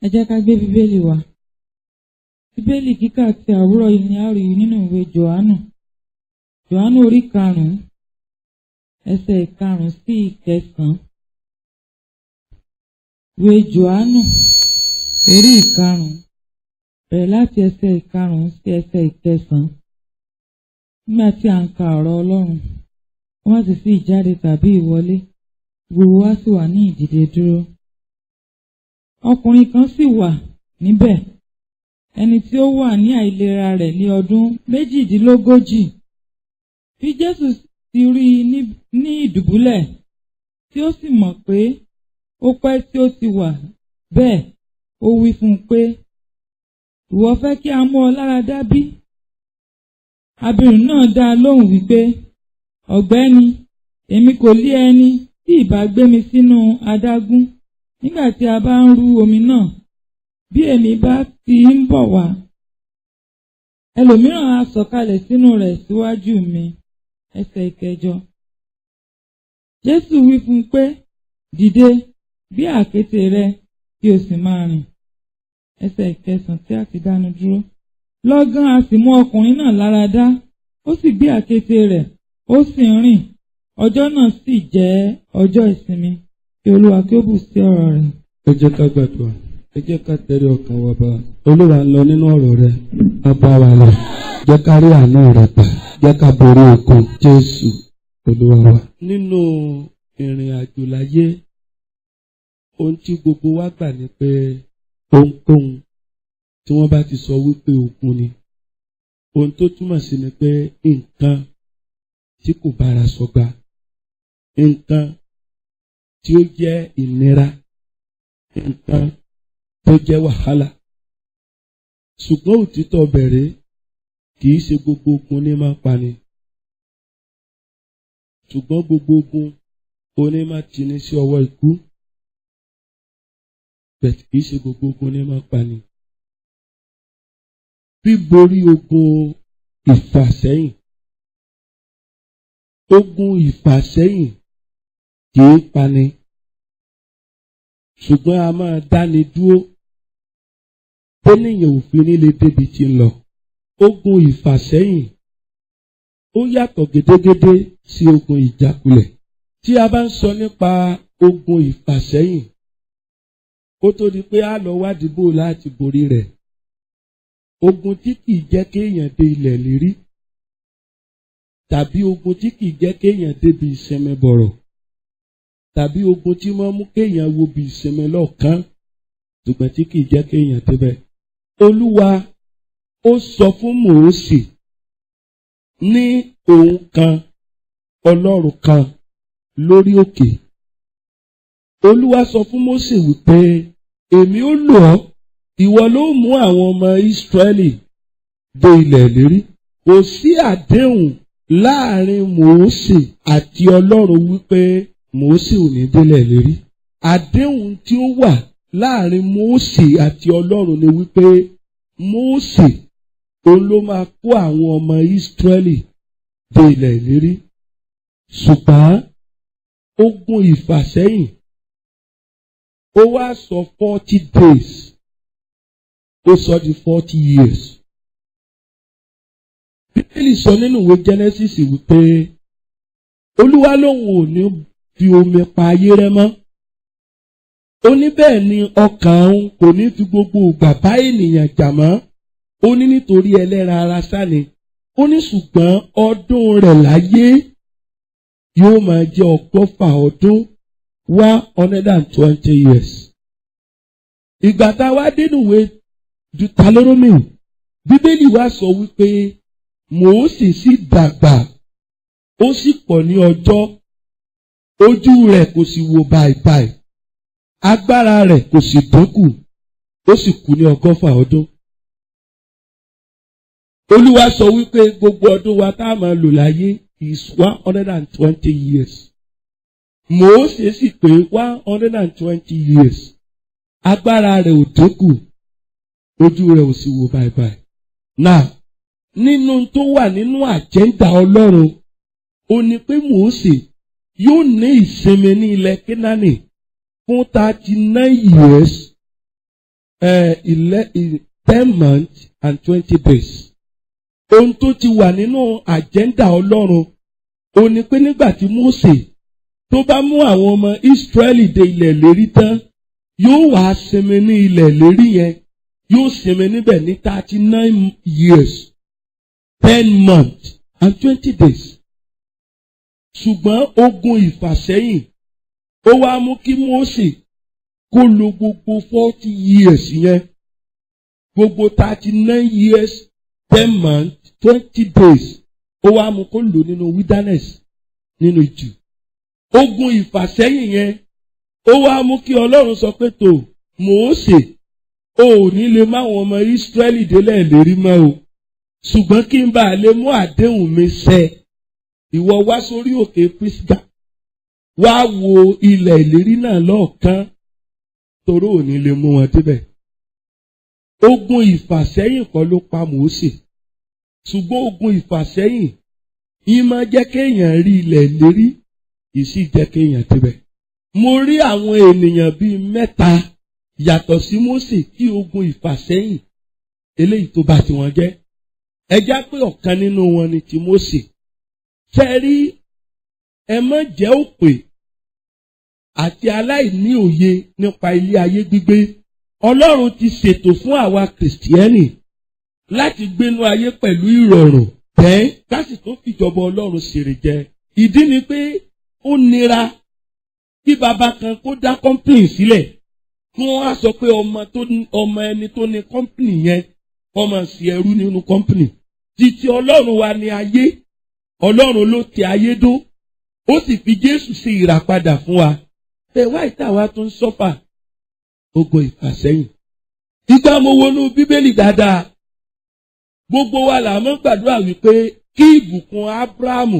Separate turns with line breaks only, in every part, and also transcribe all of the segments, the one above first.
Ẹ jẹ́ ká gbé Bíbélì wa. Bíbélì kíkà ti àwúrọ̀ yìí ni a rí nínú ìwé Jòhánù orí 5 ẹsẹ̀ 5 sí 9. Ìwé Jòhánù orí 5 bẹ̀rẹ̀ láti ẹsẹ̀ 5 sí ẹsẹ̀ 9. Nígbà tí a ń ka ọ̀rọ̀ Ọlọ́run, wọ́n sì sí ìjáde tàbí ìwọlé, gbogbo wa sì wà ní ìdìde dúró. Ọkùnrin kan sì wà níbẹ̀, ẹni tí ó wà ní àìlera rẹ̀ ní ọdún 38. Bí Jésù ti rí i ní ìdùbúlẹ̀, tí ó sì mọ̀ pé ó pẹ́ tí ó ti wà bẹ́ẹ̀, ó wí fún un pé, ìwọ fẹ́ kí a mú ọ lára dá bí? Abirùn náà dá a lóhùn wípé, ọ̀gbẹ́ni, èmi kò lé ẹni tí ìbá gbé mi sínú adágún nígbà tí a bá ń rú omi náà. Bí èmi bá ti ń bọ̀ wá, ẹlòmíràn á sọ̀kalẹ̀ sínú rẹ̀ síwájú mi. Ẹsẹ̀ 9. Jésù wí fún un pé, dìde, gbé àkéte rẹ kí o sì máa rìn. Ẹsẹ̀ 9 tí a ti dánu dúró. Lọ́gán a sì mú ọkùnrin náà lára dá, ó sì gbé àkéte rẹ̀, ó sì ń rìn. Ọjọ́ náà sì jẹ́ ọjọ́ ìsinmi. Kí Olúwa kí ó bù sí ọ̀rọ̀ rẹ̀.
Ẹ jẹ́ ká gbàdúrà. Ẹ jẹ́ ká tẹrí ọkàn wa bá Olúwa ń lọ nínú ọ̀rọ̀ rẹ̀. A bá wa lọ. Jẹ́ ká rí àánú rẹ̀ gbà. Jẹ́ ká borí ogun Jésù Olúwa wa. Nínú ìrìn àjò láyé, ohun tí gbogbo wa gbà ni pé ohunkóhun tí wọ́n bá ti sọ wípé ogun ni, ohun tó túmọ̀ sí ni pé nǹkan tí kò bára sọgbà, nǹkan tí ó jẹ́ ìnira, nǹkan tó jẹ́ wàhálà. Ṣùgbọ́n òtítọ́ bẹ̀rẹ̀ kì í ṣe gbogbo ogun ní máa pani. Ṣùgbọ́n gbogbo ogun oní máa tini sí ọwọ́ ikú. Bẹ̀t kì í ṣe gbogbo ogun ní máa pani. Bíborí ogun ìfàsẹ́yìn. Ogun ìfàsẹ́yìn kì í pani. Ṣùgbọ́n a máa dáni dúró bóníyàn òfin nílé débi tí ń lọ. Ogun ìfàsẹ́yìn ó yàtọ̀ gédégédé sí ogun ìjákulẹ̀. Tí a bá ń sọ nípa ogun ìfàsẹ́yìn, ó tó di pé a lọ wádìí bò láti borí rẹ̀. Ogun tí kìí jẹ́ kéèyàn dé ilẹ̀ lérí, tàbí ogun tí kìí jẹ́ kéèyàn débi ìsinmi bọ̀rọ̀, tàbí ogun tí wọ́n mú kéèyàn wo bí ìsinmi lọ́ọ̀kan, ṣùgbọ́n tí kìí jẹ́ kéèyàn débẹ̀. Olúwa ó sọ fún Mósè ní òun kan, Ọlọ́run kan lórí òkè. Olúwa sọ fún Mósè wípé, èmi ó lò ọ́, ìwọ ló mú àwọn ọmọ Ísírẹ́lì dé ilẹ̀ ìlérí. Kò sí àdéhùn láàrin Mósè àti Ọlọ́run wípé Mósè ò ní délẹ̀ ìlérí. Àdéhùn tí ó wà láàrin Mósè àti Ọlọ́run ni wípé Mósè òun ló máa kó àwọn ọmọ Ísírẹ́lì dé ilẹ̀ ìlérí. Ṣùgbọ́n ogun ìfàsẹ́yìn ó wá sọ 40 days, ó sọ di 40 years. Bíbélì sọ nínú ìwé Genesis wípé Olúwa lòun ò ní fi omi pa ayé rẹ́ mọ́. Ó ní bẹ́ẹ̀ ni ọkàn òun kò ní fi gbogbo ìgbà bá ènìyàn jà mọ́. Ó ní nítorí ẹlẹ́ran ara sáni. Ó ní ṣùgbọ́n ọdún rẹ̀ láyé yóò máa jẹ́ 120 ọdún, 120 years. Ìgbà tá a wá dénú ìwé Deuteronomy, Bíbélì wá sọ wípé Mósè sì dàgbà, ó sì pọ̀ ní ọjọ́, ojú rẹ̀ kò sì wò bàìbàì, agbára rẹ̀ kò sì dínkù, ó sì kú ní 120 ọdún. Olúwa sọ wípé gbogbo ọdún wa tá a máa lò láyé is 120 years. Mósè sì pé 120 years. Agbára rẹ̀ ò dínkù, ojú rẹ̀ ò sì wò bàìbàì. Now, nínú tó wà nínú àjẹ́ndà Ọlọ́run, ó ní pé Mósè yóò ní ìsinmi ní ilẹ̀ Kénáánì fún 39 years 10 months and 20 days. Ohun tó ti wà nínú àjẹ́ndà Ọlọ́run ó ní pé nígbà tí Mósè tó bá mú àwọn ọmọ Ísírẹ́lì dé ilẹ̀ ìlérí tán yóò wá sinmi ní ilẹ̀ ìlérí yẹn yóò sinmi níbẹ̀ ní 39 years 10 months and 20 days. Ṣùgbọ́n ogun ìfàsẹ́yìn ó wá mú kí Mósè kó lo gbogbo 40 years yẹn gbogbo 39 years 10 months 20 days ó wá mú kó lò nínú wilderness nínú ìjù. Ogun ìfàsẹ́yìn yẹn ó wá mú kí Ọlọ́run sọ pé tó Mósè ò ní lè máwọn ọmọ Ísírẹ́lì délẹ̀ ìlérí mọ́ o ṣùgbọ́n kí n bá lè mú àdéhùn mi ṣẹ ìwọ wá sórí òkè Písgà wá wo ilẹ̀ ìlérí náà lọ́ọ̀kan torí ò ní lè mú wọn débẹ̀. Ogun ìfàsẹ́yìn kọ́ ló pa Mósè ṣùgbọ́n ogun ìfàsẹ́yìn yìí máa jẹ́ kéèyàn rí ilẹ̀ ìlérí kì í sì jẹ́ kéèyàn débẹ̀. Mo rí àwọn ènìyàn bíi 3 yàtọ̀ sí Mósè kí ogun ìfàsẹ́yìn eléyìí tó bá tiwọn jẹ́. Ẹ já pé ọ̀kan nínú wọn ni ti Mósè. Fẹ́ rí ẹ má jẹ́ òpè àti aláìní òye nípa ilé ayé gbígbé. Ọlọ́run ti ṣètò fún àwa Kìrìsìtẹ́nì láti gbénú ayé pẹ̀lú ìrọ̀rùn bẹ́ẹ̀ ká sì tó fìjọba Ọlọ́run ṣèrè jẹ. Ìdí ni pé ó nira kí bàbá kan kó dá kọ́ńpìnì sílẹ̀ kí wọ́n á sọ pé ọmọ ẹni tó ní kọ́ńpìnì yẹn kó máa sí ẹrú nínú kọ́ńpìnì. Títí Ọlọ́run wa ni ayé, Ọlọ́run ló tẹ ayé dó, ó sì fi Jésù ṣe ìràpadà fún wa. Bẹ́ẹ̀ wá ìtàwá tó ń sọ́fà ogun ìfàsẹ́yìn. Ìgbà mo wọnú Bíbélì dáadáa, gbogbo wa là máa ń gbàdúrà wípé kí ìbùkún Ábúráhámù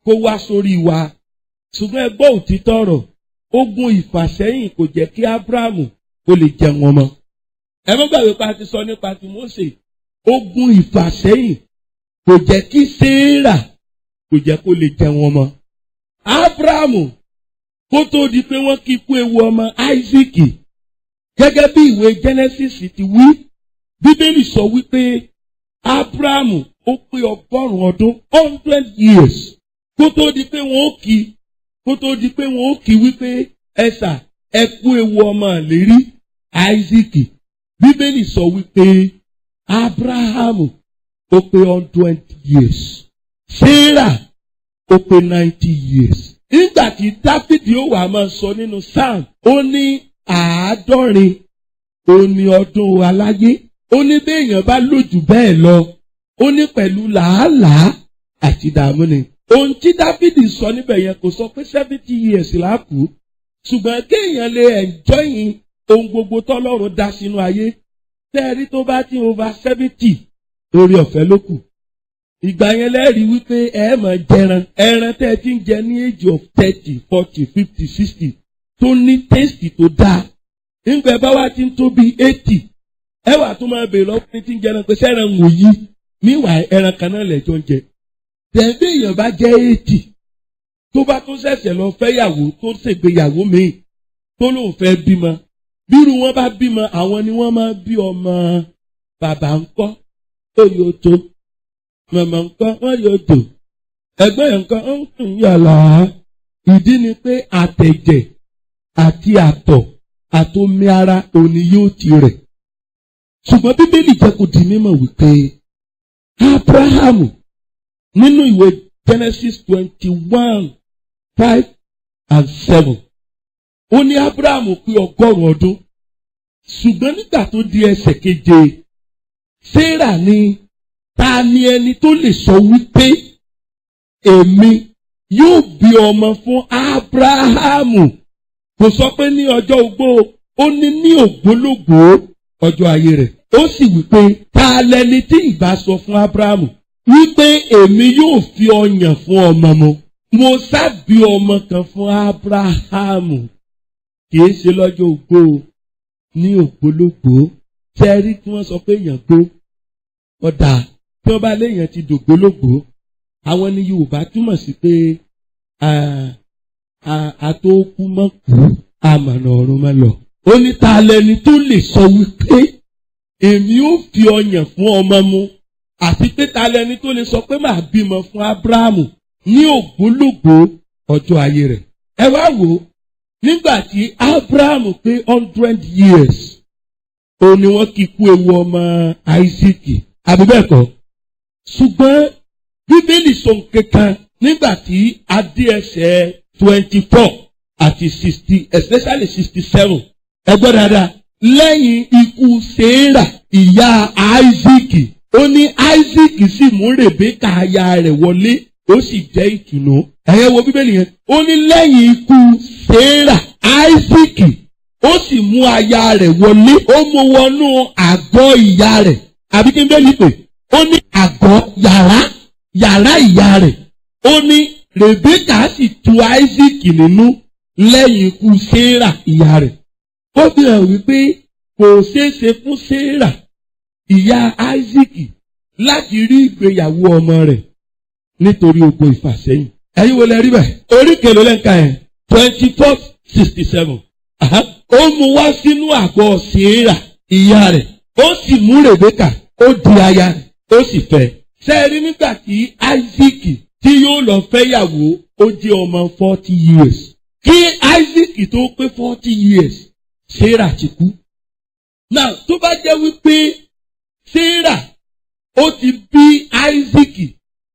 kó wá sórí wa. Ṣùgbọ́n ẹ gbọ́ òtítọ́ ọ̀rọ̀, ogun ìfàsẹ́yìn kò jẹ́ kí Ábúráhámù kó lè jẹun ọmọ. Ẹ má gbàgbé pa ti sọ nípa ti Mósè. Ogun ìfàsẹ́yìn kò jẹ́ kí Séérà kò jẹ́ kó lè jẹun ọmọ. Ábúráhámù kó tó di pé wọ́n kí kú ewu ọmọ Áísákì. Gẹ́gẹ́ bí ìwé Genesis ti wí, Bíbélì sọ wípé Ábúráhámù ó pé 100 ọdún 100 years kó tó di pé wọ́n ó kí wípé ẹ̀sà ẹ kú ewu ọmọ ìlérí Áísákì. Bíbélì sọ wípé Ábúráhámù ó pé 100 years. Séérà ó pé 90 years. Nígbà tí Dáfídì ó wà máa sọ nínú Sáàmù, ó ní 150 ó ní ọdún aláyé. Ó ní béèyàn bá lò jù bẹ́ẹ̀ lọ, ó ní pẹ̀lú làálàá àti ìdààmú ni. Ohun tí Dáfídì sọ níbẹ̀ yẹn kò sọ pé 70 years là kú, ṣùgbọ́n kéèyàn lè enjoy ohun gbogbo tọ́lọ́run dá sínú ayé. Tẹ́ẹ̀rí tó bá ti over 70 lórí ọ̀fẹ́ ló kù. Ìgbà yẹn lẹ́rìí wípé ẹ máa jẹran. Ẹran tẹ́ ẹ ti ń jẹ ní age of 30, 40, 50, 60 tó ní taste tó dáa. Nígbà bá wá ti ń tó bí 80, ẹ wà tó máa bèèrè lọ́wọ́ ní ti ń jẹran pé sẹ́ran wò yí. Míwà ẹran kan náà lẹ́jọ́ ń jẹ. Tẹ̀gbé èèyàn bá jẹ́ 80 tó bá tó ṣẹ̀ṣẹ̀ lọ fẹ́yàwó tó ṣègbéyàwó míì tó lóun fẹ́ bímọ. Bírú wọn bá bímọ, àwọn ni wọ́n máa bí ọmọ bàbá ńkọ́ ó yóò tó. Màmá ńkọ́ wọ́n yóò tó. Ẹgbẹ́ yẹn ńkọ́ ó ń kùn yàrá. Ìdí ni pé àtẹ̀jẹ̀ àti àtọ̀ àtomi ara òní yóò ti rẹ̀. Ṣùgbọ́n Bíbélì jẹ́ kó di mímọ̀ wípé Ábúráhámù nínú ìwé Genesis 21:5-7 ó ní Ábúráhámù pé 100 ọdún. Ṣùgbọ́n nígbà tó di ẹsẹ̀ 7, Séérà ní ta ni ẹni tó lè sọ wípé èmi yóò bí ọmọ fún Ábúráhámù. Kò sọ pé ní ọjọ́ ogbó, ó ní ní ògbólógbòó ọjọ́ ayé rẹ̀. Ó sì wípé ta lẹni tí ìbá sọ fún Ábúráhámù wípé èmi yóò fi ọyàn fún ọmọ mu. Mo sábì ọmọ kan fún Ábúráhámù. Kìí ṣe lọ́jọ́ ogbó ní ògbólógbòó. Tẹ́rí tí wọ́n sọ pé èèyàn gbó ọ̀dà tí wọ́n bá léèyàn ti dògbólógbòó. Àwọn ní Yorùbá túmọ̀ sí pé àtòkù mọ́ kú àmọ̀nà ọ̀run mọ́ lọ. ó ní ta lẹni tó lè sọ wípé èmi ó fi ọyàn fún ọmọ mu, àti pé ta lẹni tó lè sọ pé màá bímọ fún Ábúráhámù ní ògbólógbòó ọjọ́ ayé rẹ̀. Ẹ wá wò ó, nígbà tí Ábúráhámù pé 100 years, ó ní wọ́n kí kú ewu ọmọ Áísákì, àbí bẹ́ẹ̀ kọ́? Ṣùgbọ́n Bíbélì sọ nǹkan nígbà tí a dé ẹsẹ̀ 24 àti 60, especially 67. Ẹ gbọ́ dáadáa. Lẹ́yìn ikú Séérà ìyá Áísákì, ó ní Áísákì sì mú Rèbékà aya rẹ̀ wọlé, ó sì jẹ́ ìtùnú. Ẹ̀yẹ wo Bíbélì yẹn. Ó ní lẹ́yìn ikú Séérà, Áísákì ó sì mú aya rẹ̀ wọlé, ó mú wọnú àgọ́ ìyá rẹ̀. Àbí kí n bẹ́ẹ̀ ní pè? Ó ní àgọ́ yàrá ìyá rẹ̀. Ó ní Rèbékà sì tu Áísákì nínú lẹ́yìn ikú Séérà ìyá rẹ̀. Ó fi hàn wípé kò ṣeéṣe fún Séérà ìyá Áísákì láti rí ìgbéyàwó ọmọ rẹ̀ nítorí ogun ìfàsẹ́yìn. Ẹ̀yin wo lẹ rí bẹ́ẹ̀? Orí kèlò lẹ́ǹkà yẹn 24:67. Ó mú wá sínú àgọ́ Séérà ìyá rẹ̀, ó sì mú Rèbékà, ó di aya rẹ̀, ó sì fẹ́. Sẹ́ẹ̀rí nígbà tí Áísákì tí yóò lọ fẹ́yàwó, ó jẹ́ ọmọ 40 years. Kí Áísákì tó pé 40 years, Séérà ti kú. Now, tó bá jẹ́ wípé Séérà ó ti bí Áísákì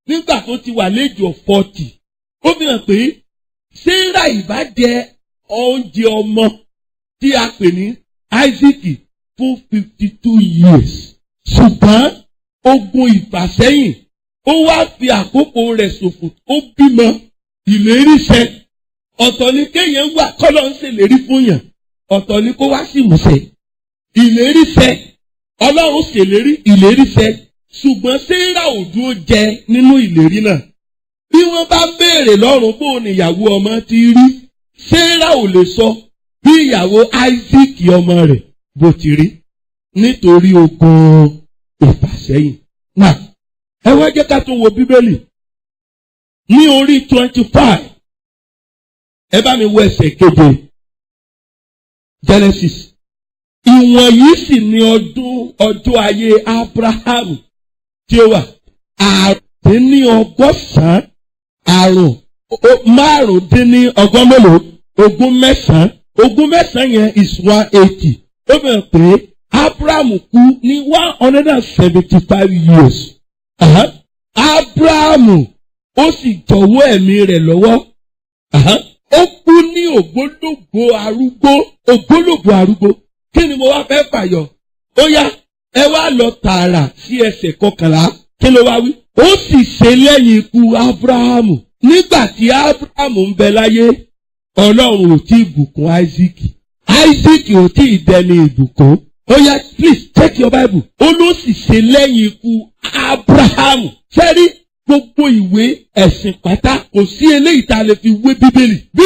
nígbà tó ti wà léjò 40, ó fi hàn pé Séérà ìbá jẹ oúnjẹ ọmọ tí a pè ní Áísákì fún 52 years. Ṣùgbọ́n ogun ìfàsẹ́yìn ó wá fi àkókò rẹ̀ ṣòfò, ó bímọ ìlérí ṣẹ. Ọ̀tọ̀ ni kéèyàn wà kọ́lọ́ ń ṣèlérí fún yàn, ọ̀tọ̀ ni kó wá sí ìmúṣẹ. Ìlérí ṣẹ, Ọlọ́run ṣèlérí, ìlérí ṣẹ. Ṣùgbọ́n Séérà ò dúró jẹ nínú ìlérí náà. Bí wọ́n bá béèrè lọ́rùn bó ni ìyàwó ọmọ ti rí, Séérà ò lè sọ bí ìyàwó Áísákì ọmọ rẹ̀ bó ti rí nítorí ogun ìfàsẹ́yìn. Náà, ẹ wá jẹ́ ká tún wo Bíbélì ní orí 25. Ẹ bá mi wo ẹsẹ̀ 7 Genesis. Ìwọ̀nyí sì ni ọjọ́ ayé Ábúráhámù tí ó wà 5 ogún mẹ́sàn-án yẹn is 180. Ó bẹ̀rẹ̀ pé Ábúráhámù kú ní 175 years. Ábúráhámù ó sì jọ̀wọ́ ẹ̀mí rẹ̀ lọ́wọ́. Ó kú ní ògbólógbò arúgbó. Kí ni mo wá fẹ́ fàyọ? Ó yá, ẹ wá lọ tààrà sí ẹsẹ̀ 11. Kí ló wá wí? Ó sì ṣe lẹ́yìn ikú Ábúráhámù. Nígbà tí Ábúráhámù ń bẹ láyé, Ọlọ́run ò tí ì bùkún Áísákì. Áísákì ò tí ì dẹni ìbùkún. Ó yá, please check your Bible. Ó ló sì ṣe lẹ́yìn ikú Ábúráhámù. Sẹ́rí gbogbo ìwé ẹ̀sìn pátá kò sí eléyìí tá a lè fi wé Bíbélì. Bí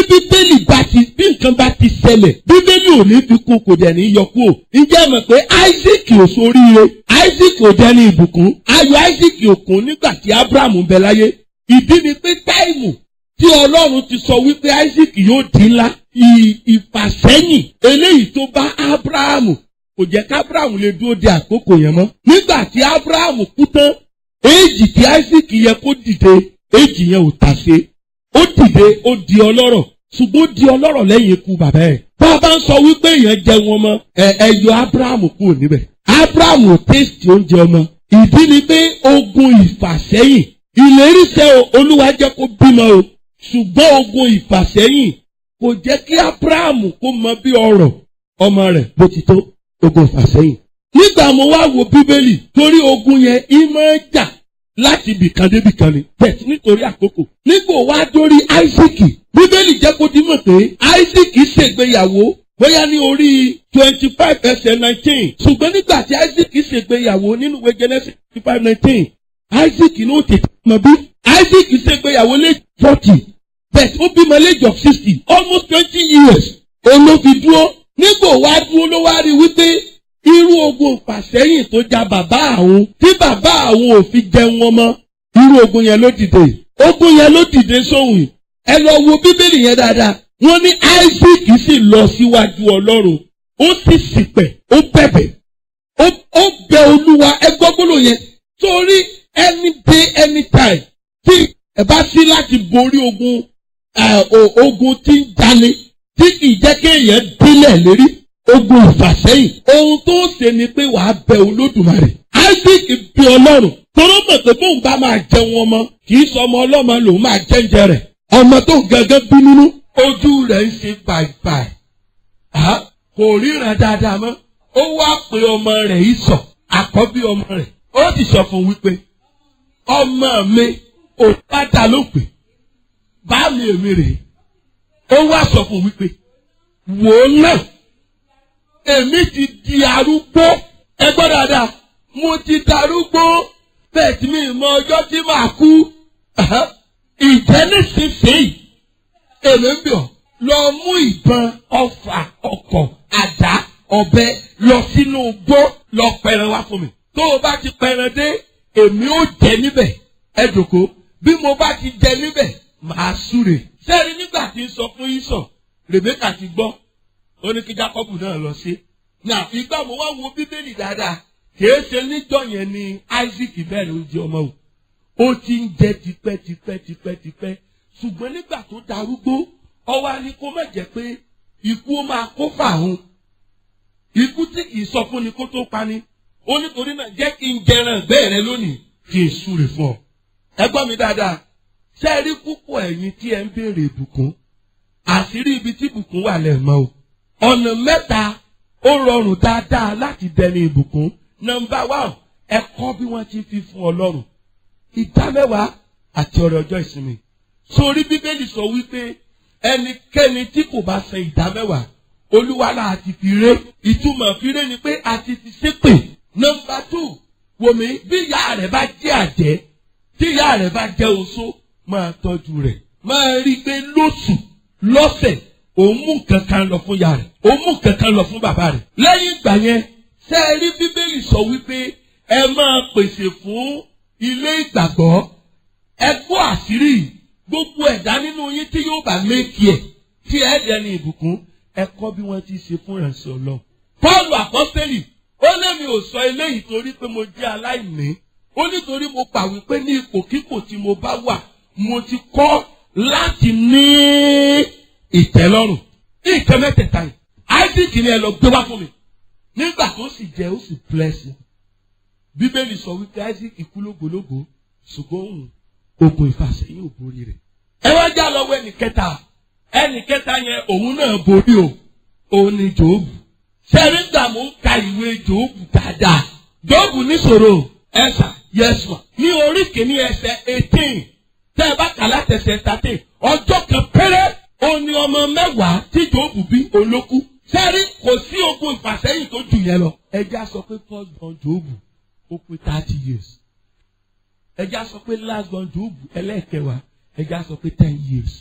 nǹkan bá ti ṣẹlẹ̀, Bíbélì ò ní fi kún, kò dẹ̀ ní yọ kúrò. Ǹjẹ́ mọ̀ pé Áísákì ò ṣoríire? Áísákì ò dẹni ìbùkún. Ayọ̀ Áísákì ò kún nígbà tí Ábúráhámù ń bẹ láyé. Ìdí ni pé táìmù tí Ọlọ́run ti sọ wípé Áísákì yóò di ńlá, ìfàsẹ́yìn eléyìí tó bá Ábúráhámù kò jẹ́ ká Ábúráhámù lè dúró de àkókò yẹn mọ́. Nígbà tí Ábúráhámù kú tán, éèjì tí Áísákì yẹ kó dìde, éèjì yẹn ò tàsé. Ó dìde, ó di ọlọ́rọ̀, ṣùgbọ́n ó di ọlọ́rọ̀ lẹ́yìn ikú bàbá ẹ̀. Bàbá ń sọ wípé èèyàn jẹ wọn mọ́, ẹyọ Ábúráhámù kúrò níbẹ̀. Ábúráhámù ò tẹ́sítì oúnjẹ ọmọ. Ìdí ni pé ogun ìfàsẹ́yìn, ìlérí ṣẹ Olúwa jẹ́ kó bímọ o, ṣùgbọ́n ogun ìfàsẹ́yìn kò jẹ́ kí Ábúráhámù kó mọ bí ọrọ̀ ọmọ rẹ̀ bó ti tó. Ogun ìfàsẹ́yìn. Nígbà mo wá wo Bíbélì, torí ogun yẹn ìmọ̀ jà láti ibìkan débìkan ni. Bẹ́ẹ̀ nítorí àkókò. Nígbà wá dórí Áísákì, Bíbélì jẹ́ kó di mọ̀ pé Áísákì ṣègbéyàwó bóyá ní orí 25 ẹsẹ̀ 19. Ṣùgbọ́n nígbà tí Áísákì ṣègbéyàwó nínú ìwé Genesis 25:19, Áísákì ní ó tètè mọ̀ bí. Áísákì ṣègbéyàwó late 40. Bẹ́ẹ̀ ó bímọ late of 60, almost 20 years. Òun ló fi dúró. Nígbà wá dúró ló wá rí wípé irú ogun ìfàsẹ́yìn tó ja bàbá àwọn, tí bàbá àwọn ò fi jẹun ọmọ, irú ogun yẹn ló dìde. Ogun yẹn ló dìde sóhun. Ẹ lọ wo Bíbélì yẹn dáadáa. Wọ́n ní Áísákì sì lọ síwájú Ọlọ́run ó sì ṣìpẹ̀, ó bẹ̀bẹ̀, ó bẹ Olúwa. Ẹ gbọ́ gbólóhùn yẹn. Torí any day anytime tí ẹ bá sí láti borí ogun tí ń dání tí kì í jẹ́ kéèyàn délẹ̀ lérí, ogun ìfàsẹ́yìn, ohun tó ṣe ni pé wàá bẹ Olódùmarè. Isaac bí Ọlọ́run tóró mọ̀ pé bóun bá máa jẹun ọmọ kì í sọ ọmọ ọlọ́mọ lòun máa jẹ́ǹjẹ rẹ̀. Ọmọ tó gẹ́gẹ́ bí nínú ojú rẹ̀ ń ṣe bàìbàì, kò ríran dáadáa mọ́. Ó wá pe ọmọ rẹ̀ Ísọ̀, àkọ́bí ọmọ rẹ̀. Ó ti sọ fún wípé ọmọ mi ò padà ló pè, bá mi èmi rèé. Ó wá sọ fún wípé wò ó náà, èmi ti di arúgbó. Ẹ gbọ́ dáadáa, mo ti darúgbó, bẹ́ẹ̀ tí mi mọ ọjọ́ tí màá kú. Ìjẹ́ nísinsìnyí èmi ń bọ̀ lọ mú ìbọn, ọfà, ọ̀kọ̀, àdá, ọ̀bẹ lọ sínú igbó lọ pẹran wá fún mi. Tó o bá ti pẹran dé, èmi ó jẹ níbẹ̀. Ẹ jòkó, bí mo bá ti jẹ níbẹ̀ màá súre. Sẹ́ẹ̀rí nígbà tí ń sọ fún Ísọ̀, Rèbékà ti gbọ́, ó ní kí Jákọ́bù náà lọ sí. Nà ìgbà mo wá wo Bíbélì dáadáa, kìí ṣe níjọ́ yẹn ni Isaac bẹ̀rẹ̀ oúnjẹ ọmọ o. Ó ti ń jẹ tipẹ́. Ṣùgbọ́n nígbà tó darúgbó, ọwọ́ ni kó má jẹ́ pé ikú ó máa kó fàáhùn. Ikú tí kìí sọ fún ni kó tó pa ni. Ó nítorí náà jẹ́ kí n jẹran ìgbẹ́ rẹ lónìí kí n súre fún ọ. Ẹ gbọ́ mi dáadáa. Ṣé ẹ rí púpọ̀ ẹ̀yin tí ẹ ń béèrè ìbùkún? Àṣírí ibi tí ìbùkún wà lẹ́ẹ̀mọ́ o. Ọ̀nà mẹ́ta ó rọrùn dáadáa láti dẹni ìbùkún. Nọ́mbà 1, ẹ kọ́ bí wọ́n ti fi fún Ọlọ́run. Ìdámẹ́wàá àti ọrẹ ọjọ́ ìsinmi. Sórí Bíbélì sọ wípé ẹnikẹ́ni tí kò bá san ìdámẹ́wàá, Olúwa là á ti fi ré. Ìtumọ̀ fi ré ni pé a ti fi ṣépè. Nọ́mbà 2, wòmí bí ìyá rẹ̀ bá jẹ́ àjẹ́, tí ìyá rẹ̀ bá jẹ́ oṣó, máa tọ́jú rẹ̀. Máa rí i pé lóṣù, lọ́sẹ̀, òun mú kankan lọ fún ìyá rẹ̀, òun mú kankan lọ fún bàbá rẹ̀. Lẹ́yìn ìgbà yẹn, ṣé ẹ rí Bíbélì sọ wípé ẹ máa pèsè fún ilé ìgbàgbọ́. Ẹ gbọ́ àṣírí gbogbo ẹ̀dá nínú yín tí yóò bá méjì ẹ̀ tí ẹ dẹni ìbùkún, ẹ kọ́ bí wọ́n ti ṣe fún ìránṣẹ́ Ọlọ́run. Pọ́ọ̀lù àpọ́sítélì ó lémi ò sọ eléyìí torí pé mo jẹ́ aláìní. Ó nítorí mo gbà wípé ní ipòkípò tí mo bá wà, mo ti kọ́ láti ní ìtẹ́lọ́rùn. Ní ìtẹ́ mẹ́tẹ̀ẹ̀ta yìí, Isaac ni ẹ lọ gbé wá fún mi. Nígbà tó sì jẹ, ó sì bless him. Bíbélì sọ wípé Isaac kú lógbólógbó, ṣùgbọ́n òun ogun ìfàsẹ́yìn ò borí rẹ̀. Ẹ wá já lọ́wọ́ ẹnì kẹta yẹn òun náà borí o. Òun ni Jóòbù. Sẹ́rí gbà mò ń ka ìwé Jóòbù dáadáa. Jóòbù níṣòro ẹ̀sà yẹ̀sùn ní orí kìíní ẹsẹ̀ 18. Tẹ́ ẹ bá kà láti ẹsẹ̀ 13, ọjọ́ kan péré òun ni ọmọ 10 tí Jóòbù bí olókú. Sẹ́rí kò sí ogun ìfàsẹ́yìn tó jù yẹn lọ. Ẹja sọ pé first born Jóòbù ó pé 30 years. Ẹja sọ pé last born Jóòbù ẹlẹ́ẹ̀kẹwàá, ẹja sọ pé 10 years.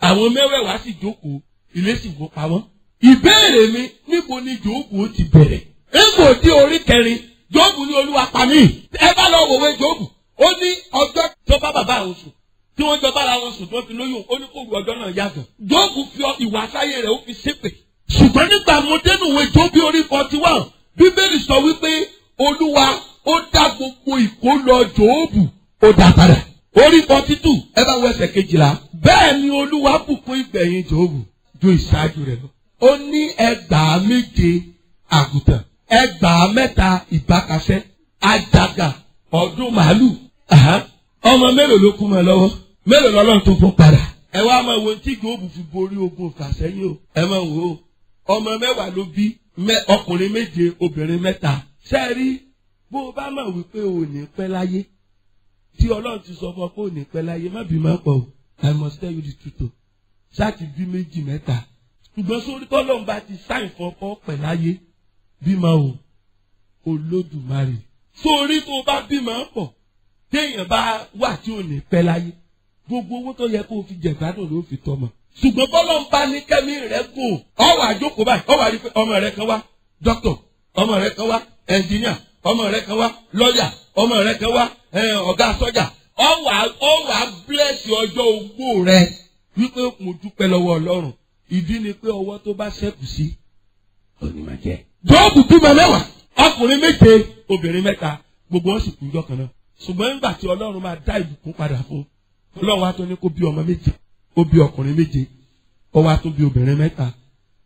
Àwọn 10 sì jókòó, ilé sì wó pa wọ́n. Ìbéèrè mi, níbo ni Jóòbù ó ti bẹ̀rẹ̀? Níbo dé orí 4, Jóòbù ní Olúwa pa mí. Ẹ bá lọ wòwe Jóòbù. Ó ní ọjọ́ tó bá bàbá àwọn sùn, tí wọ́n jọ bára wọn sùn tó fi lóyún, ó ní kó ru ọjọ́ náà yàgàn. Jóòbù fi ìwà sáyé rẹ̀ ó fi ṣépè. Ṣùgbọ́n nígbà mo dénú ìwé Jóòbù orí 41, Bíbélì sọ wípé Olúwa ó dá gbogbo ìkólọ Jóòbù ó dá padà. Orí 42, ẹ bá wọ ẹsẹ̀ 12. Bẹ́ẹ̀ ni Olúwa bùkún ìgbẹ̀yìn Jóòbù ju ìṣáájú rẹ̀ lọ. Ó ní 7 àgùntàn, 3 ìbákasẹ́, àjàgà ọdún màálù. Ọmọ mélòó ló kú mọ́ lọ́wọ́? Mélòó lọ́lọ́run tó fún padà? Ẹ wá máa wo tí Jóòbù fi borí ogun ìfàsẹ́yìn o. Ẹ máa wò ó. Ọmọ 10 ló bí, ọkùnrin 7, obìnrin 3. Sẹ́ẹ̀rí bó o bá mọ̀ wípé o ò ní pẹ́ láyé, tí Ọlọ́run ti sọ fún ọ pé ò ní pẹ́ láyé, má bí máa pọ̀ o. I must tell you the truth o. Ṣáàtì bí 2, 3. Ṣùgbọ́n sórí tọ́lọ́run bá ti sáìn fọ́pọ́ pẹ̀ láyé, bímọ o, Olódùmarè. Sórí tó bá bímọ pọ̀, téèyàn bá wà tí ò ní pẹ́ láyé, gbogbo owó tó yẹ kó o fi jẹ̀gbádùn ló fi tọ́mọ. Ṣùgbọ́n bọ́lọ́run bá ní kẹ́mí rẹ̀ gùn, ó wá jókòó báyìí, ó wá rí pé ọmọ rẹ̀ kan wá dókítọ̀, ọmọ rẹ̀ kan wá ẹnjìníà, ọmọ rẹ̀ kan wá lọ́yà, ọmọ rẹ̀ kan wá ọ̀gá sọ́jà. Ó wá bless ọjọ́ ogbó rẹ̀ wípé mo dúpẹ́ lọ́wọ́ Ọlọ́run. Ìdí ni pé ọwọ́ tó bá ṣẹ́kù sí, òní máa jẹ́. Jóòbù bímọ 10, ọkùnrin 7, obìnrin 3, gbogbo wọn sì kú ìjọ kan náà. Ṣùgbọ́n nígbà tí Ọlọ́run máa dá ìbùkún padà fún, Ọlọ́run á tún ní kó bí ọmọ 7, ó bí ọkùnrin 7, ó wá tún bí obìnrin 3.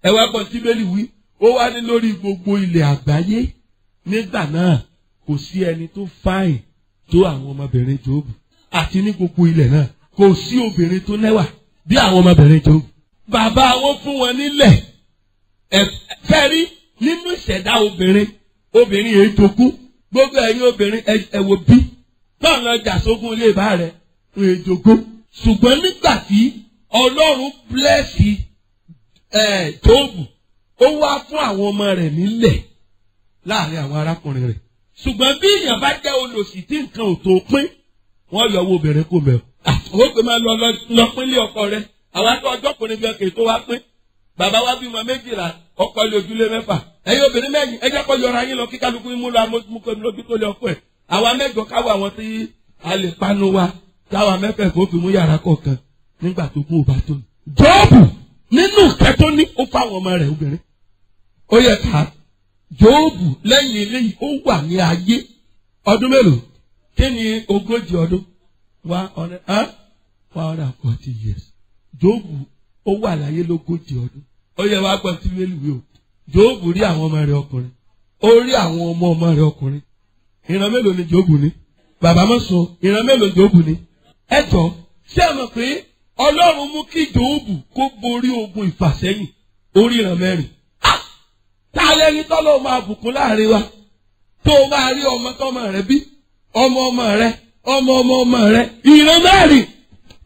Ẹ wá gbọ́n tí Bíbélì wí, ó wá ní lórí gbogbo ilẹ̀ àgbáyé nígbà náà kò sí ẹni tó fáìn tó àwọn ọmọbìnrin Jóòbù, àti ní gbogbo ilẹ̀ náà kò sí obìnrin tó lẹ́wà bí àwọn ọmọbìnrin Jóòbù. Bàbá wọn fún wọn nílẹ̀ fẹ́rí nínú ìṣẹ̀dá obìnrin yẹn jogún. Gbogbo ẹ̀yin obìnrin ẹ wò bí náà lọ jà sógun ilé ìbá rẹ̀ ń jogún. Ṣùgbọ́n nígbà tí Ọlọ́run blẹ́sì Jóòbù, ó wá fún àwọn ọmọ rẹ̀ nílẹ̀ láàrin àwọn arákùnrin rẹ̀. Ṣùgbọ́n bí èèyàn bá jẹ́ olòṣì tí nǹkan ò tó pín, wọ́n yọ owó obìnrin kò mẹ́ọ̀. Ó pè máa lọ pín lé ọkọ rẹ̀. Àwọn akọ ọjọ́kùnrin gan kè tó wá pín. Bàbá wa bímọ 12, ọkọ ilé ojúlé 6. Ẹ̀yin obìnrin 4, ẹ jẹ́ kó yọra yín lọ kí kálukú mú lọ amójúmúkọ lójú tó lé ọkọ ẹ̀. Àwa 8 káwọ àwọn tí a lè panu wa táwa 6 kó fi mú yàrá kọ̀ọ̀kan nígbà tó kún òbá tó ní. Jóòbù nínú ìkẹ́ tó ní ó fáwọn ọmọ rẹ̀ obìnrin. Ó yẹ ká Jóòbù lẹ́yìn eléyìí ó wà ní ayé ọdún mélòó? Kí ni 40 ọdún? 140 years. Jóòbù ó wà láyé 40 ọdún. Ó yẹ wá gbọ́n tí wíwé lùwé o. Jóòbù rí àwọn ọmọ rẹ̀ ọkùnrin. Ó rí àwọn ọmọ rẹ̀ ọkùnrin. Ìran mélòó ni Jóòbù ní? Bàbá mọ̀ sọ ìran mélòó Jóòbù ní? Ẹ jọ ṣé ẹ mọ̀ pé Ọlọ́run mú kí Jóòbù kó borí ogun ìfàsẹ́yìn orí ìran 4. Ta lẹ́ni tọ́lọ́ máa bùkún láàrin wa tó máa rí ọmọ tọ́mọ rẹ̀ bí ọmọ rẹ̀ ọmọ rẹ̀ ìran 4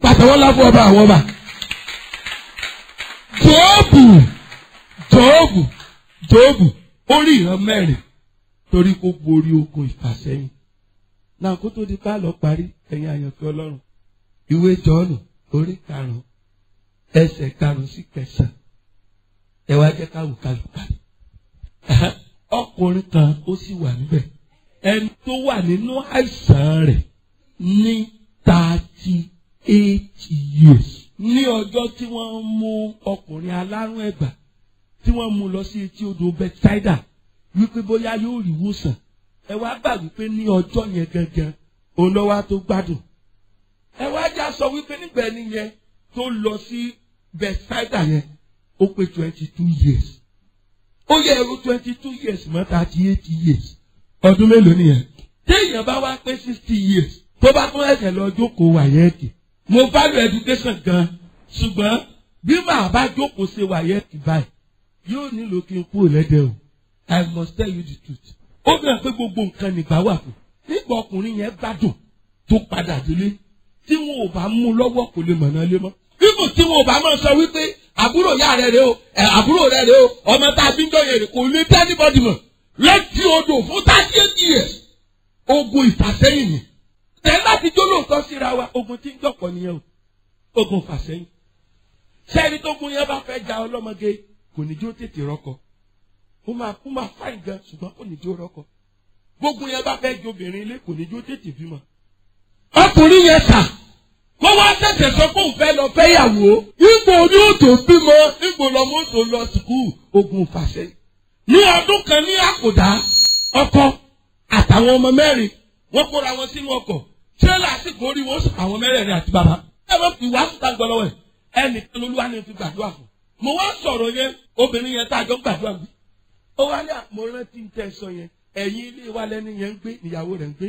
pàtàkó lábọ́ ọba àwọn ọba. Jóòbù orí ìran 4 torí kó borí ogun ìfàsẹ́yìn. Náà kó tó di ká lọ parí ẹ̀yin àyànfẹ́ Ọlọ́run, ìwé Jọ́ọ̀nù orí 5 ẹsẹ̀ 5 sí 9. Ẹ wá jẹ́ ká wò ká lọ parí. Ọkùnrin kan ó sì wà níbẹ̀, ẹni tó wà nínú àìsàn rẹ̀ ní 38 years. Ní ọjọ́ tí wọ́n mú ọkùnrin alárùn ẹ̀gbà tí wọ́n mú lọ sí etí odò Bethsaida wípé bóyá yóò rí ìwòsàn, ẹ wá gbà wípé ní ọjọ́ yẹn gangan òun ló wá tó gbádùn. Ẹ wá já sọ wípé nígbà ẹni yẹn tó lọ sí Bethsaida yẹn ó pé 22 years. Ó yẹ ẹrú 22 years mọ́ 38 years. Ọdún mélòó nìyẹn? Téèyàn bá wá pé 60 years tó bá tún ẹsẹ̀ lọ jókòó wáyẹ́ẹ̀kì. Mo value education gan, ṣùgbọ́n bí màá bá jókòó ṣe wáyẹ́ẹ̀kì báyìí yóò nílò kí n kú lẹ́dẹ̀ o. I must tell you the truth. Ó bẹ̀rẹ̀ pé gbogbo nǹkan nìgbà wà fún. Nígbà ọkùnrin yẹn gbádùn tó padà délé, tí wọn ò bá mú lọ́wọ́ kò lè mọ̀nà lé mọ́. Bíbù tí wọn ò bá máa sọ wípé àbúrò ìyá rẹ̀ rè o, àbúrò rẹ̀ rè o, ọmọ tá a bí ń dọ̀yẹ̀ rè kò lè tẹ́ anybody mọ̀. Lẹ́tí odò fún 38 years. Ogun ìfàsẹ́yìn ni. Tẹ̀ láti jó lóòótọ́ síra wa, ogun tí ń jọ̀pọ̀ nìyẹn o. Ogun ìfàsẹ́yìn. Sẹ́ni tó gun yẹn bá fẹ́ ja ọlọ́mọge kò ní jó tètè rọ́kọ. Ó máa fáìn gan ṣùgbọ́n kò ní jó rọ́kọ. Gbogbo yẹn bá fẹ́ jobìnrin ilé kò ní jó tètè bímọ. Ọkùnrin yẹn kà. Wọ́n wá tẹ̀sẹ̀ sọ pé òun fẹ́ lọ fẹ́yàwó. Ìgbò ní òtò bímọ, ìgbò lọ́mọ òtò lọ sùkúù, ogun ìfàsẹ́yìn. Ní ọdún kan ní Àkùdá, ọkọ àtàwọn ọmọ 4 wọ́n kóra wọn sínú ọkọ̀. Tírélà sì gorí wọn sọ àwọn 4 àti bàbá. Ẹ bá fi wá síta gbọ́ lọ́wọ́ ẹ̀. Ẹnìkan lolúwa ni fi gbàdúrà fún. Mo wá sọ̀rọ̀ yẹn, obìnrin yẹn tá a jọ ń gbàdúrà bí. Ó wá ní mo rántí ń tẹ́ sọ yẹn. Ẹ̀yin ilé wa lẹ́ni yẹn ń gbé, ìyàwó rẹ̀ ń gbé.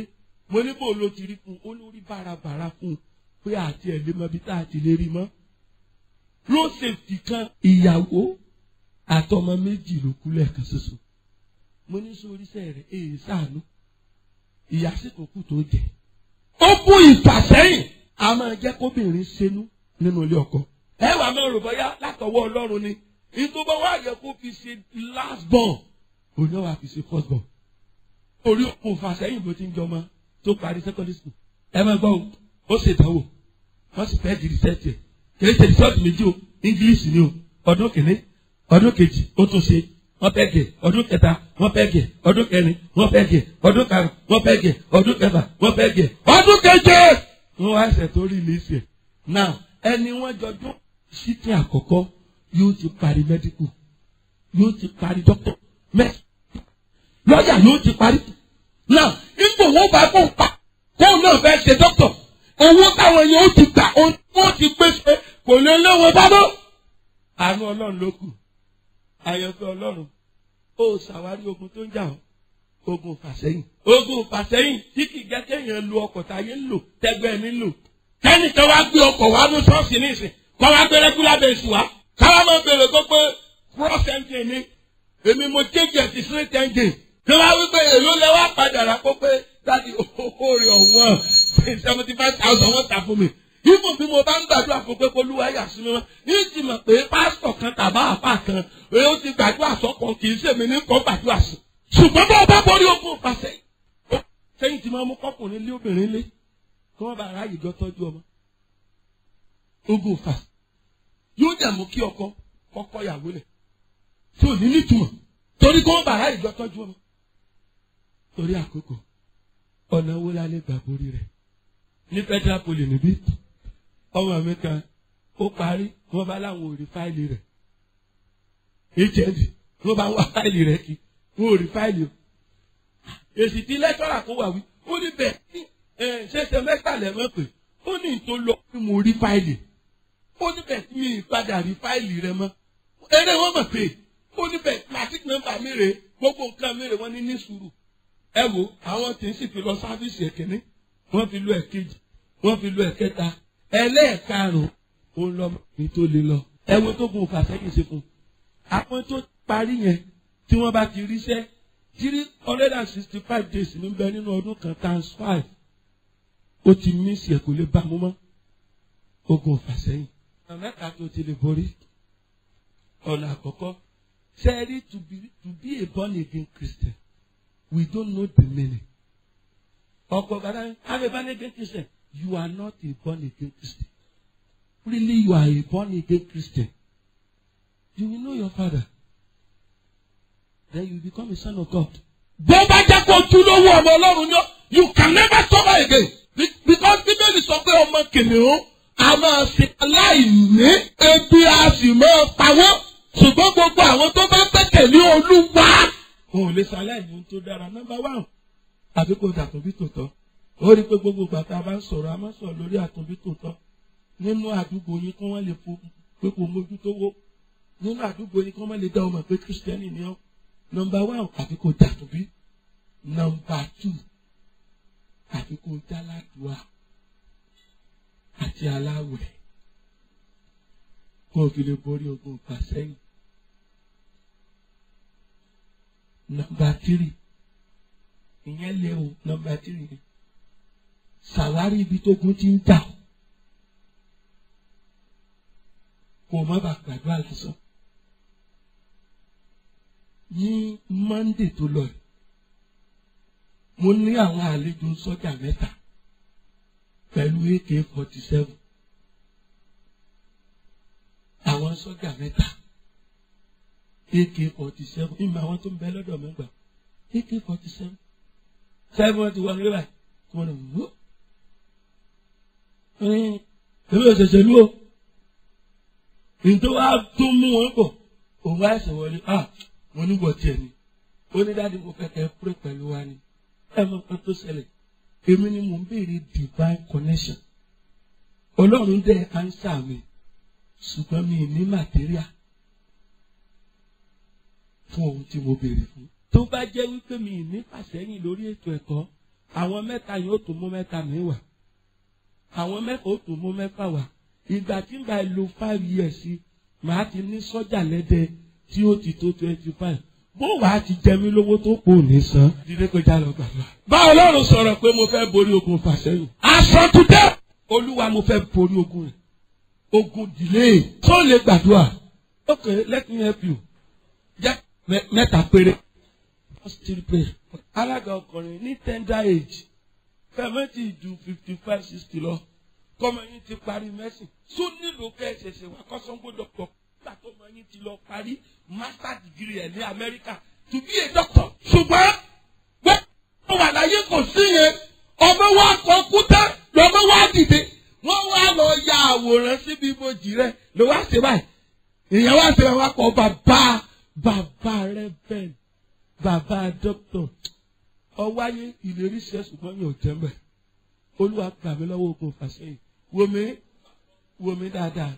Mo ní bò ló ti rí fún un, ó lórí bárabàrà fún un pé àti ẹ̀lẹ́mọ̀bí tá a ti lè rí mọ́. Road safety kan ìyàwó àtọmọ 2 ló kú lẹ́ẹ̀kan ṣoṣo. Mo ní sórí sẹ́ẹ̀rẹ̀ èyí ṣàánú. Ìyá sì tó kù tó jẹ. Ó bú ìfàsẹ́yìn. A máa jẹ́ kóbìnrin ṣenú nínú ilé ọkọ. Ẹ wà máa rò bóyá látọwọ́ Ọlọ́run ni. Ìtọ́ba wá yẹ kó fi ṣe last born. Òní wàá fi ṣe first born. Orí òkun ìfàsẹ́yìn ló ti ń jọmọ tó parí secondary school. Ẹ máa gbọ́ ó ṣèdánwò. Wọ́n sì fẹ́ di research ẹ̀. Kìí ṣe research méjì o. English ni o. Ọdún kìíní, ọdún kejì, ó tún ṣe. Wọ́n fẹ́ gẹ̀, ọdún kẹta, wọ́n fẹ́ gẹ̀, ọdún kẹrin, wọ́n fẹ́ gẹ̀, ọdún karùn-ún, wọ́n fẹ́ gẹ̀, ọdún kẹfà, wọ́n fẹ́ gẹ̀, ọdún keje. Wọ́n wá ṣẹ̀ tó rí ilé-iṣẹ́. Now, ẹni wọ́n jọdún síkì àkọ́kọ́ yóò ti parí medical. yóò ti parí dókítà mẹ́sàn-án. Lọ́ọ̀yà yóò ti parí. Náà ipò wọn bá kó pa kóun náà fẹ́ ṣe dókítà. Owó táwọn yẹn ó ti gbà ó ti pèsè kò lè léwọ́ bá mọ́. Àánú Ọlọ́run ló kù. Àyànfẹ́ Ọlọ́run. Ó ṣàwárí ogun tó ń jà ọ́. Ogun fàsẹ́yìn. Ogun fàsẹ́yìn tí kì í jẹ́ kéèyàn lu ọkọ̀ táyé ń lò tẹ́gbẹ́ ẹni ń lò. Kẹ́nìkan wá gbé ọkọ̀ wá ní ṣọ́ọ̀ṣì nísìn. Kọ́ wá gbé regular base wá. Káwá máa bèrè kó pé cross engine ni. Èmi mo change ẹ̀ sí straight engine. Kí wọ́n á wí pé èló lẹ wá padà rà kó pé dáàdi oore ọ̀wọ́n 75,000 wọ́n tà fún mi. Ibùn bí mo bá ń gbàdúrà fún pé Olúwa yà sí mi wọn. Ní ti mọ̀ pé pásítọ̀ kan tàbá àpá kan ó ti gbàdúrà sọ́kàn kì í ṣèmi ní kọ́ gbàdúrà sí. Ṣùgbọ́n bá ọba borí ogun pàṣẹ. Sẹ́yìn tí máa mú kọ́kùnrin lé obìnrin lé. Kí wọ́n bá ara yìí jọ tọ́jú ọmọ. Ogun fà. Yóò dẹ̀ mú kí ọkọ kọ́kọ́ ìyàwó rẹ̀. Tí ò ní nítumọ̀. Torí kí wọ́n bá ara yìí jọ tọ́jú ọmọ. Torí àkókò. Ọ̀nà wo la lè gbà borí rẹ̀? Ní Federal Poly níbí. Ọmọ mi kan ó parí wọ́n bá láwọn ò rí fáìlì rẹ̀. HND wọ́n bá ń wá fáìlì rẹ̀ kí. Wọ́n ò rí fáìlì o. Èsì tí lẹ́tọ́rà kó wà wí. Ó ní bẹ́ẹ̀ ṣé sẹ́mẹ́tà lẹ́mọ̀ pé ó ní tó lọ pé mo rí fáìlì. Ó ní bẹ́ẹ̀ tí mi ìpadà rí fáìlì rẹ mọ́. Eré wọn mọ̀ pé ó ní bẹ́ẹ̀ plastic number mi rè gbogbo nǹkan mi rè wọ́n ní sùúrù. Ẹ wo àwọn tí ń sì fi lọ sáfíìsì ẹ̀kíní. Wọ́n fi lo ẹ̀kejì. Wọ́n fi lo ẹ̀kẹta. Ẹlẹ́ẹ̀karùn-ún ó lọ mi tó lè lọ. Ẹ wo tó gun fàṣẹ́yìn ṣe fún un. Àwọn tó parí yẹn tí wọ́n bá ti ríṣẹ́ 365 days ní bẹ nínú ọdún kan times 5 ó ti mísì ẹ̀ kò lè bá mú mọ́. Ogun fàṣẹ́yìn. Ọ̀nà mẹ́ta tó ti lè borí. Ọ̀nà àkọ́kọ́ ṣẹ́ẹ́rí to be a born again Christian we don't know the meaning. Ọ̀pọ̀ gbàdá I'm a born again Christian. You are not a born again Christian. Really you are a born again Christian. You will know your father. Then you become a son of God. Bó bá jẹ́ kó tú lówó ọmọ Ọlọ́run náà, you can never suffer again. Because Bíbélì sọ pé ọmọ kìnìún a máa ṣe aláìní ebi a sì máa pa wọ́n. Ṣùgbọ́n gbogbo àwọn tó bá gbẹ́kẹ̀lé Olúwa. Òun ò lè ṣe aláìní ohun tó dára. Number 1. Àbí kò dàtúnbí tòótọ́. Ó rí pé gbogbo ìgbà tá a bá ń sọ̀rọ̀ a máa sọ̀rọ̀ lórí àtúnbí tòótọ́. Nínú àdúgbò yín kí wọ́n lè pé kò mójú tó wó. Nínú àdúgbò yín kí wọ́n lè dá ọmọ pé Kírísítẹ́nì ni ọ́. Number 1 àfi kò dàtúnbí. Number 2 àfi kò jáládùá àti aláwẹ̀. Kó o fi lè borí ogun fàṣẹ́yìn. Number 3 ìyẹn lé o. Number 3 ṣàwárí ibi tó gun ti ń jà. Kò má bàa gbàdúrà lásán. Ní Monday tó lọ yìí, mo ní àwọn àlejò sọ́jà 3 pẹ̀lú AK-47. Àwọn sọ́jà 3 AK-47 ìmọ̀ àwọn tó ń bẹ lọ́dọ̀ mẹ́gbà AK-47 7 ti wọ́n rí báyìí tí wọ́n lọ wú. Èmi ò ṣẹ̀ṣẹ̀ lú o. Nítorí wàá tún mú wọn bọ̀ òun wá ẹsẹ̀ wọlé mo ní bọ̀ tiẹ̀ ni. Ó ní dáàdi mo kẹ̀kẹ́ pray pẹ̀lú wa ni. Ẹ mọ̀ kan tó ṣẹlẹ̀. Èmi ni mò ń béèrè divine connection. Ọlọ́run dẹ̀ answer mi. Ṣùgbọ́n mi ní material fún ohun tí mo béèrè fún. Tó bá jẹ́ wípé mi ní fàṣẹ́yìn lórí ètò ẹ̀kọ́, àwọn 3 yóò tún mú 3 mi wá. Àwọn 4 ó tún mú 4 wá. Ìgbà tí ń bá lo 5 years màá ti ní sọ́jà lẹ́dẹ̀ tí ó ti tó 25. Bó wàá ti jẹ mí lówó tó kù ní san. Dídé kó já lọ gbàdúrà. Bá Ọlọ́run sọ̀rọ̀ pé mo fẹ́ borí ogun fàṣẹ́yìn. Aṣọ today. Olúwa mo fẹ́ borí ogun rẹ̀. Ogun delay. Tó lè gbàdúrà. Okay, let me help you. Jẹ́ 3 péré. Still pray. Alága ọkùnrin ní tender age. Fẹ́mẹ́tì ju 55-60 lọ. Kọ́mọ yín ti parí mẹ́sìn. Só nílò kẹ́ ṣẹ̀ṣẹ̀ wá kọ́sọ́ngbó dọ́kítọ̀. Nígbà tó mọ yín ti lọ parí master degree ẹ̀ ní Amẹ́ríkà. To be a doctor. Ṣùgbọ́n wọ́n wà láyé kò sí yẹn. Ọmọ wa kọ kúta lọ́mọ wa dìde. Wọ́n wá lọ ya àwòrán síbi ibojì rẹ̀ ló wá ṣe báyìí. Ìyẹn wá ṣe wá kọ bàbá bàbá Reverend, bàbá Doctor, ọwáyé ìlérí ṣe ṣùgbọ́n mi ò jẹ́ mbẹ́. Olúwa gbà mí lọ́wọ́ ogun fàṣẹyìn. Wò mí dáadáa.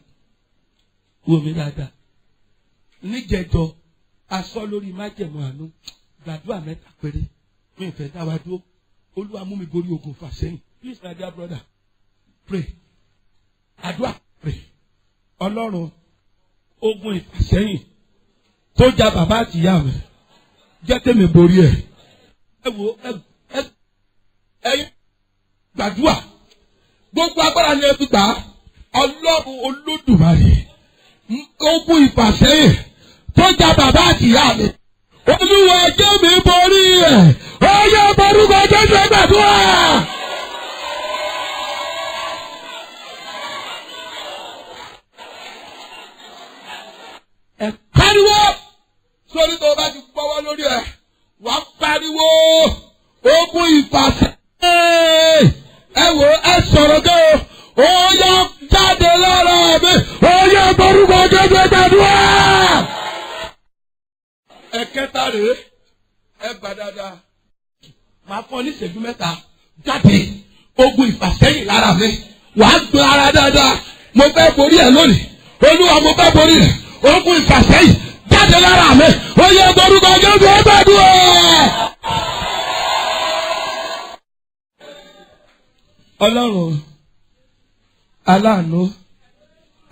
Wò mí dáadáa. Níjẹjọ aṣọ lórí májẹ̀mú àánú gbàdúrà 3 péré. Mi ìfẹ́ dá wa dúró. Olúwa mú mi borí ogun fàṣẹyìn. Please my dear brother, pray. Àdúrà pray. Ọlọ́run ogun ìfàṣẹyìn tó ja bàbá àti ìyá mi jẹ́ tèmi borí ẹ̀. Ẹ̀yin gbàdúrà gbogbo agbára ni ẹ fi gbà á. Ọlọ́run Olódùmarè ogun ìfàṣẹyìn tó ja bàbá àti ìyá mi. Olúwa jẹ́ mi borí ẹ̀. Ó yẹ borúkọ Jésù gbàdúrà. Ẹ pariwo sórí tó bá ti gbọ́wọ́ lórí ẹ̀. Wàá pariwo ogun ìfàṣẹyìn. Ẹ wò ẹ sọ̀rọ̀ gẹ́ o. Ó yẹ jáde lára mi. Ó yẹ borúkọ Jésù gbàdúrà. Ẹ̀kẹta rèé ẹ gbà dáadáa. Màá fọ́ ní ìṣẹ́jú 3 jáde ogun ìfàṣẹyìn lára mi. Wàá gbọ́ ara dáadáa. Mo fẹ́ borí ẹ lónìí. Olúwa mo fẹ́ borí rẹ̀. Ogun ìfàṣẹyìn jáde lára mi. Ó yẹ borúkọ Jésù gbàdúrà. Ọlọ́run aláàánú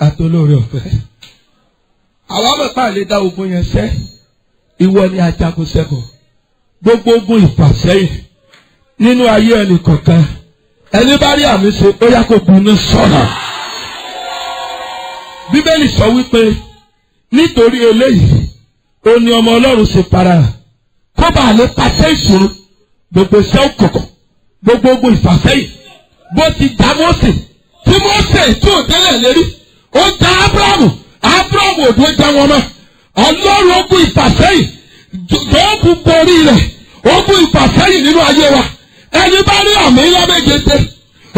àtolóore ọ̀fẹ́. Àwa mọ̀pá lè dá ogun yẹn ṣẹ́. Ìwọ ni ajagun ṣẹ́gun. Gbogbo ogun ìfàṣẹyìn nínú ayé ẹnì kọ̀ọ̀kan. Ẹni bá rí àmì ṣe ó yá kó gbiná sọ̀nà. Bíbélì sọ wípé nítorí eléyìí ó ní ọmọ Ọlọ́run ṣe farahàn kó bá lè pàṣẹ ìṣòro gbogbo iṣẹ́ òkùnkùn gbogbo ogun ìfàṣẹyìn bó ti dá Mósè tí Mósè tí ò délẹ̀ lérí ó dá Ábúráhámù òdò já wọn mọ́. Ọlọ́run ogun ìfàṣẹyìn jọ́ọ̀bù borí rẹ̀ ogun ìfàṣẹyìn nínú ayé wa. Ẹni bá rí àmì ńlá méjèèjì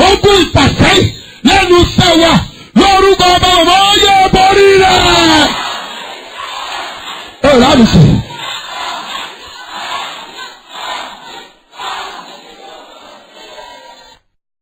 ogun ìfàṣẹyìn lẹ́nu iṣẹ́ wa lórúkọ ọba ọmọ yẹ borí rẹ̀. Ó rà mí sí.